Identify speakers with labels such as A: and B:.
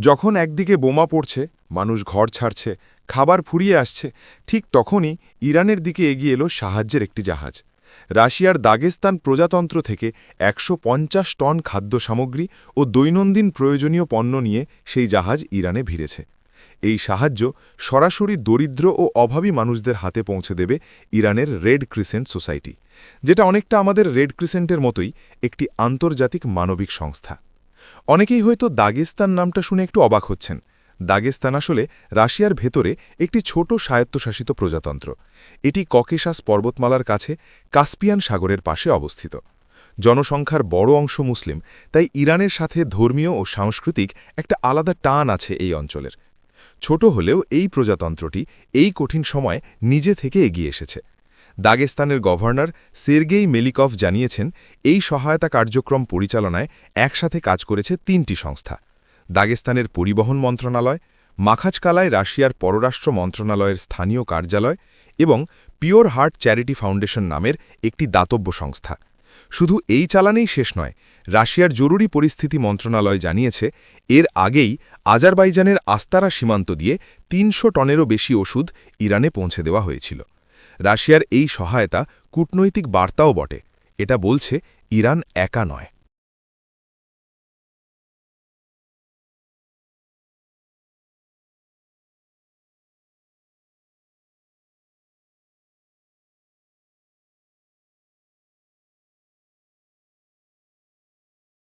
A: যখন একদিকে বোমা পড়ছে, মানুষ ঘর ছাড়ছে, খাবার ফুরিয়ে আসছে, ঠিক তখনই ইরানের দিকে এগিয়ে এলো সাহায্যের একটি জাহাজ। রাশিয়ার দাগেস্তান প্রজাতন্ত্র থেকে ১৫০ টন খাদ্য সামগ্রী ও দৈনন্দিন প্রয়োজনীয় পণ্য নিয়ে সেই জাহাজ ইরানে ভিড়েছে। এই সাহায্য সরাসরি দরিদ্র ও অভাবী মানুষদের হাতে পৌঁছে দেবে ইরানের রেড ক্রিসেন্ট সোসাইটি, যেটা অনেকটা আমাদের রেড ক্রিসেন্টের মতোই একটি আন্তর্জাতিক মানবিক সংস্থা। অনেকেই হয়তো দাগেস্তান নামটা শুনে একটু অবাক হচ্ছেন। দাগেস্তান আসলে রাশিয়ার ভেতরে একটি ছোট স্বায়ত্তশাসিত প্রজাতন্ত্র। এটি ককেশাস পর্বতমালার কাছে কাস্পিয়ান সাগরের পাশে অবস্থিত। জনসংখ্যার বড় অংশ মুসলিম, তাই ইরানের সাথে ধর্মীয় ও সাংস্কৃতিক একটা আলাদা টান আছে এই অঞ্চলের। ছোট হলেও এই প্রজাতন্ত্রটি এই কঠিন সময়ে নিজে থেকে এগিয়ে এসেছে। দাগেস্তানের গভর্নর সের্গেই মেলিকভ জানিয়েছেন, এই সহায়তা কার্যক্রম পরিচালনায় একসাথে কাজ করেছে ৩টি সংস্থা: দাগেস্তানের পরিবহন মন্ত্রণালয়, মাখাচকালায় রাশিয়ার পররাষ্ট্র মন্ত্রণালয়ের স্থানীয় কার্যালয় এবং পিওর হার্ট চ্যারিটি ফাউন্ডেশন নামের একটি দাতব্য সংস্থা। শুধু এই চালানেই শেষ নয়, রাশিয়ার জরুরি পরিস্থিতি মন্ত্রণালয় জানিয়েছে, এর আগেই আজারবাইজানের আস্তারা সীমান্ত দিয়ে ৩০০ টনেরও বেশি ওষুধ ইরানে পৌঁছে দেওয়া হয়েছিল। রাশিয়ার এই সহায়তা কূটনৈতিক বার্তাও বটে। এটা বলছে ইরান একা নয়।